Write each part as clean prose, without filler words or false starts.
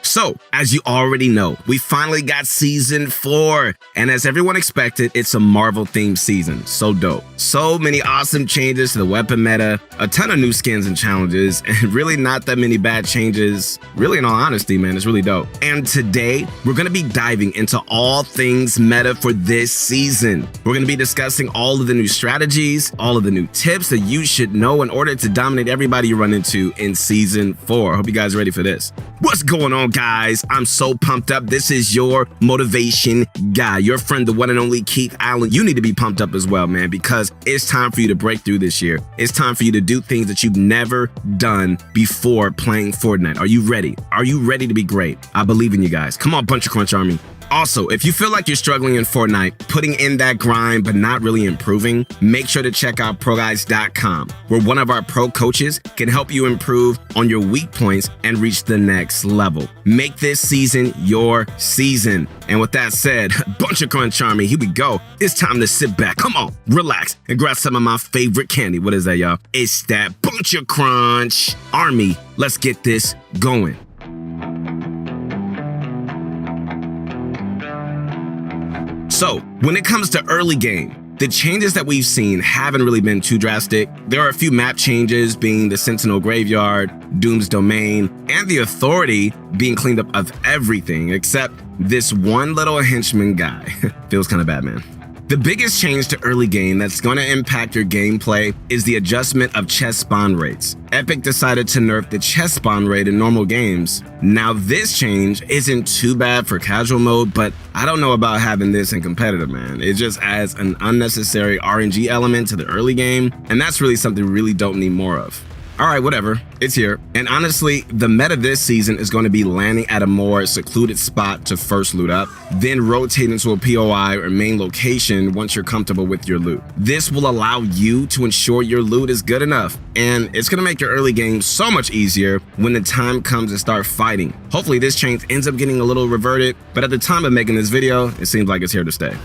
So, as you already know, we finally got Season 4, and as everyone expected, it's a Marvel-themed season. So dope. So many awesome changes to the weapon meta, a ton of new skins and challenges, and really not that many bad changes. Really, in all honesty, man, it's really dope. And today, we're going to be diving into all things meta for this season. We're going to be discussing all of the new strategies, all of the new tips that you should know in order to dominate everybody you run into in Season 4. I hope you guys are ready for this. What's going on, guys? I'm so pumped up. This is your motivation guy, your friend, the one and only Keith Allen. You need to be pumped up as well, man, because it's time for you to break through this year. It's time for you to do things that you've never done before playing Fortnite. Are you ready? Are you ready to be great? I believe in you guys. Come on, Bunch of Crunch Army. Also, if you feel like you're struggling in Fortnite, putting in that grind but not really improving, make sure to check out ProGuides.com, where one of our pro coaches can help you improve on your weak points and reach the next level. Make this season your season. And with that said, Bunch of Crunch Army, here we go. It's time to sit back, come on, relax, and grab some of my favorite candy. What is that, y'all? It's that Bunch of Crunch Army. Let's get this going. So, when it comes to early game, the changes that we've seen haven't really been too drastic. There are a few map changes, being the Sentinel Graveyard, Doom's Domain, and the Authority being cleaned up of everything except this one little henchman guy. Feels kind of bad, man. The biggest change to early game that's going to impact your gameplay is the adjustment of chest spawn rates. Epic decided to nerf the chest spawn rate in normal games. Now this change isn't too bad for casual mode, but I don't know about having this in competitive, man. It just adds an unnecessary RNG element to the early game, and that's really something we really don't need more of. Alright, whatever, it's here. And honestly, the meta this season is going to be landing at a more secluded spot to first loot up, then rotate into a POI or main location once you're comfortable with your loot. This will allow you to ensure your loot is good enough, and it's going to make your early game so much easier when the time comes to start fighting. Hopefully this change ends up getting a little reverted, but at the time of making this video, it seems like it's here to stay.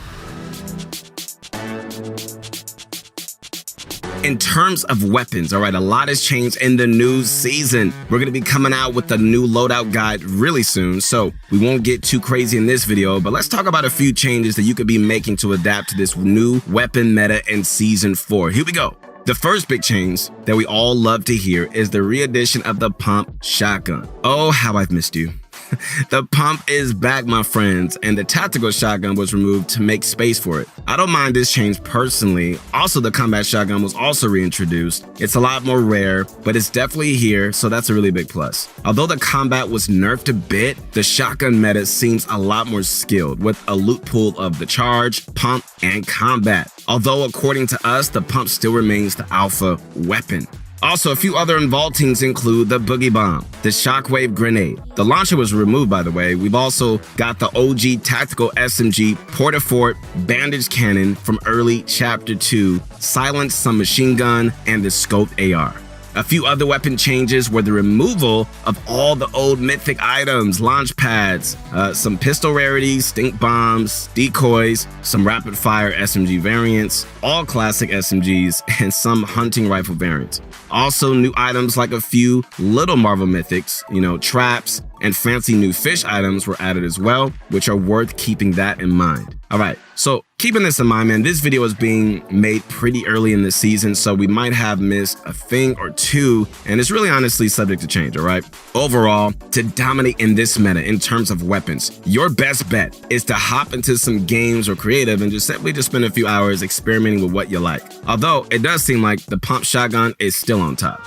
In terms of weapons, all right, a lot has changed in the new season. We're going to be coming out with a new loadout guide really soon, so we won't get too crazy in this video, but let's talk about a few changes that you could be making to adapt to this new weapon meta in Season 4. Here we go. The first big change that we all love to hear is the re-addition of the pump shotgun. Oh, how I've missed you. The pump is back, my friends, and the tactical shotgun was removed to make space for it. I don't mind this change personally. Also, the combat shotgun was also reintroduced. It's a lot more rare, but it's definitely here, so that's a really big plus. Although the combat was nerfed a bit, the shotgun meta seems a lot more skilled, with a loot pool of the charge, pump, and combat. Although, according to us, the pump still remains the alpha weapon. Also, a few other involtings include the Boogie Bomb, the Shockwave Grenade. The launcher was removed, by the way. We've also got the OG Tactical SMG Portafort Bandage Cannon from early Chapter 2, Silence Some Machine Gun, and the Scoped AR. A few other weapon changes were the removal of all the old mythic items, launch pads, some pistol rarities, stink bombs, decoys, some rapid fire SMG variants, all classic SMGs, and some hunting rifle variants. Also, new items like a few little Marvel mythics, traps, and fancy new fish items were added as well, which are worth keeping that in mind. Alright, so keeping this in mind, man, this video is being made pretty early in the season, so we might have missed a thing or two, and it's really honestly subject to change, alright? Overall, to dominate in this meta in terms of weapons, your best bet is to hop into some games or creative and just simply spend a few hours experimenting with what you like. Although, it does seem like the pump shotgun is still on top.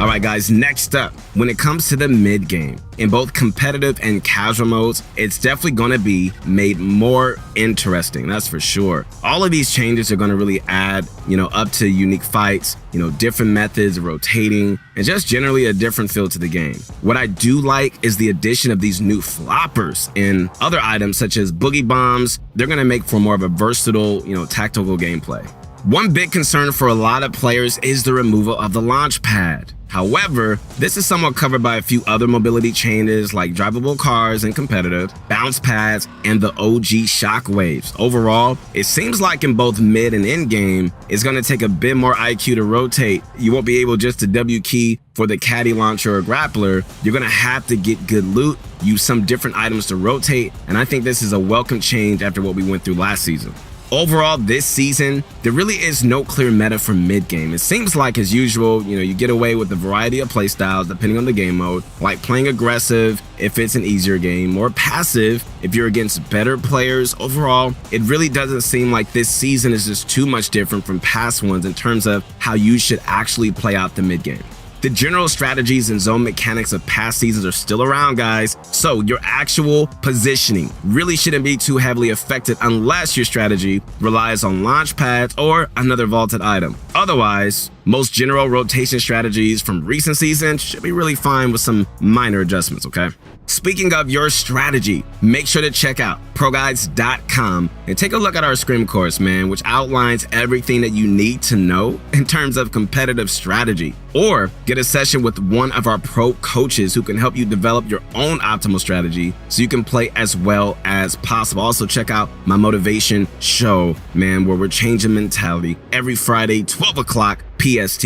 Alright guys, next up, when it comes to the mid game, in both competitive and casual modes, it's definitely going to be made more interesting, that's for sure. All of these changes are going to really add, up to unique fights, different methods of rotating, and just generally a different feel to the game. What I do like is the addition of these new floppers in other items such as Boogie Bombs. They're going to make for more of a versatile, tactical gameplay. One big concern for a lot of players is the removal of the launch pad. However, this is somewhat covered by a few other mobility changes like drivable cars and competitive, bounce pads, and the OG shockwaves. Overall, it seems like in both mid and end game, it's going to take a bit more IQ to rotate. You won't be able just to W key for the caddy launcher or grappler. You're going to have to get good loot, use some different items to rotate, and I think this is a welcome change after what we went through last season. Overall, this season, there really is no clear meta for mid-game. It seems like, as usual, you get away with a variety of playstyles depending on the game mode, like playing aggressive if it's an easier game, or passive if you're against better players. Overall, it really doesn't seem like this season is just too much different from past ones in terms of how you should actually play out the mid-game. The general strategies and zone mechanics of past seasons are still around, guys, so your actual positioning really shouldn't be too heavily affected unless your strategy relies on launch pads or another vaulted item. Otherwise, most general rotation strategies from recent seasons should be really fine with some minor adjustments, okay? Speaking of your strategy, make sure to check out ProGuides.com and take a look at our Scrim course, man, which outlines everything that you need to know in terms of competitive strategy. Or get a session with one of our pro coaches who can help you develop your own optimal strategy so you can play as well as possible. Also, check out my motivation show, man, where we're changing mentality every Friday, 12 o'clock PST.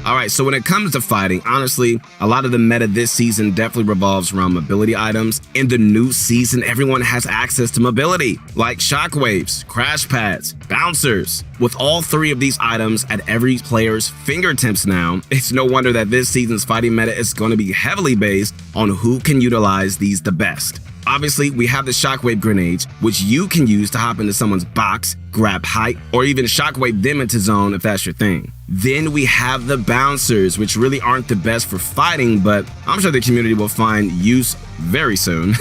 Alright, so when it comes to fighting, honestly, a lot of the meta this season definitely revolves around mobility items. In the new season, everyone has access to mobility, like shockwaves, crash pads, bouncers. With all three of these items at every player's fingertips now, it's no wonder that this season's fighting meta is going to be heavily based on who can utilize these the best. Obviously, we have the shockwave grenades, which you can use to hop into someone's box, grab height, or even shockwave them into zone if that's your thing. Then we have the bouncers, which really aren't the best for fighting, but I'm sure the community will find use very soon.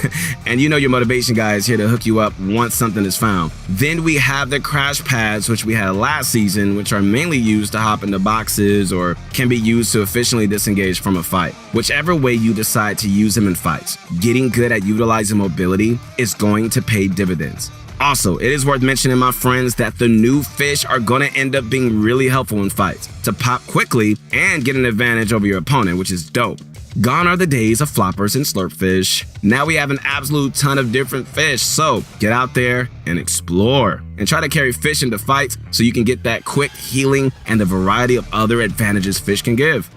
And your motivation guy is here to hook you up once something is found. Then we have the crash pads, which we had last season, which are mainly used to hop into boxes or can be used to efficiently disengage from a fight. Whichever way you decide to use them in fights, getting good at utilizing mobility is going to pay dividends. Also, it is worth mentioning, my friends, that the new fish are going to end up being really helpful in fights to pop quickly and get an advantage over your opponent, which is dope. Gone are the days of floppers and slurpfish. Now we have an absolute ton of different fish, so get out there and explore and try to carry fish into fights so you can get that quick healing and the variety of other advantages fish can give.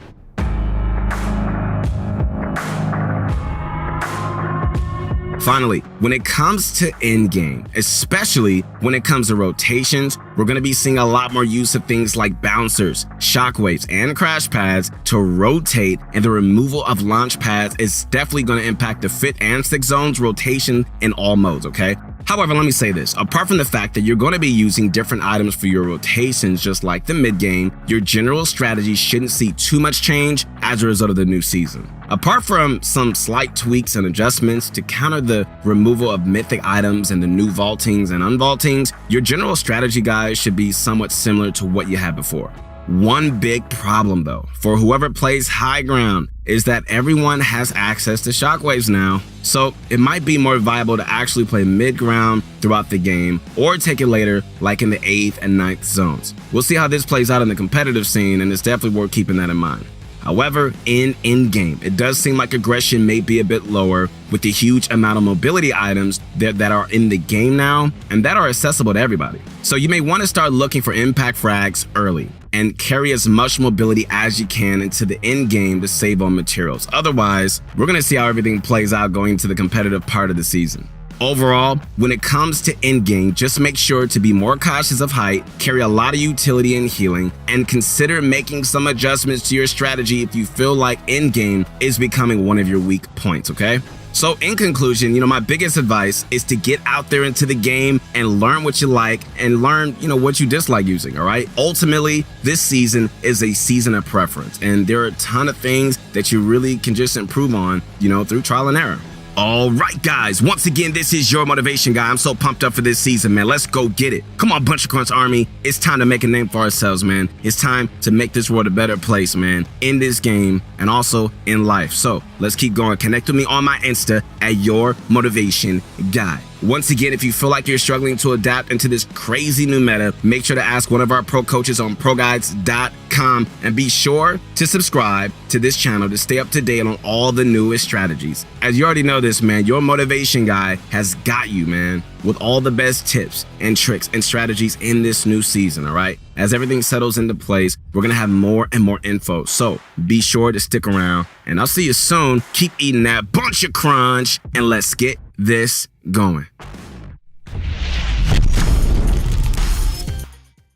Finally, when it comes to endgame, especially when it comes to rotations, we're going to be seeing a lot more use of things like bouncers, shockwaves, and crash pads to rotate, and the removal of launch pads is definitely going to impact the fit and stick zones rotation in all modes, okay? However, let me say this, apart from the fact that you're going to be using different items for your rotations just like the mid-game, your general strategy shouldn't see too much change as a result of the new season. Apart from some slight tweaks and adjustments to counter the removal of mythic items and the new vaultings and unvaultings, your general strategy, guys, should be somewhat similar to what you had before. One big problem, though, for whoever plays high ground is that everyone has access to shockwaves now. So it might be more viable to actually play mid-ground throughout the game or take it later, like in the 8th and 9th zones. We'll see how this plays out in the competitive scene, and it's definitely worth keeping that in mind. However, in in-game, it does seem like aggression may be a bit lower with the huge amount of mobility items that are in the game now and that are accessible to everybody. So you may want to start looking for impact frags early and carry as much mobility as you can into the end game to save on materials. Otherwise, we're going to see how everything plays out going into the competitive part of the season. Overall, when it comes to endgame, just make sure to be more cautious of height, carry a lot of utility and healing, and consider making some adjustments to your strategy if you feel like endgame is becoming one of your weak points, okay? So in conclusion, my biggest advice is to get out there into the game and learn what you like and learn, what you dislike using, all right? Ultimately, this season is a season of preference, and there are a ton of things that you really can just improve on, through trial and error. All right, guys, once again, this is your motivation guy. I'm so pumped up for this season, man. Let's go get it. Come on, Bunch of Crunch Army. It's time to make a name for ourselves, man. It's time to make this world a better place, man, in this game and also in life. So let's keep going. Connect with me on my Insta at your motivation guy. Once again, if you feel like you're struggling to adapt into this crazy new meta, make sure to ask one of our pro coaches on ProGuides.com and be sure to subscribe to this channel to stay up to date on all the newest strategies. As you already know this, man, your motivation guy has got you, man, with all the best tips and tricks and strategies in this new season, all right? As everything settles into place, we're going to have more and more info. So be sure to stick around, and I'll see you soon. Keep eating that bunch of crunch, and let's get this going.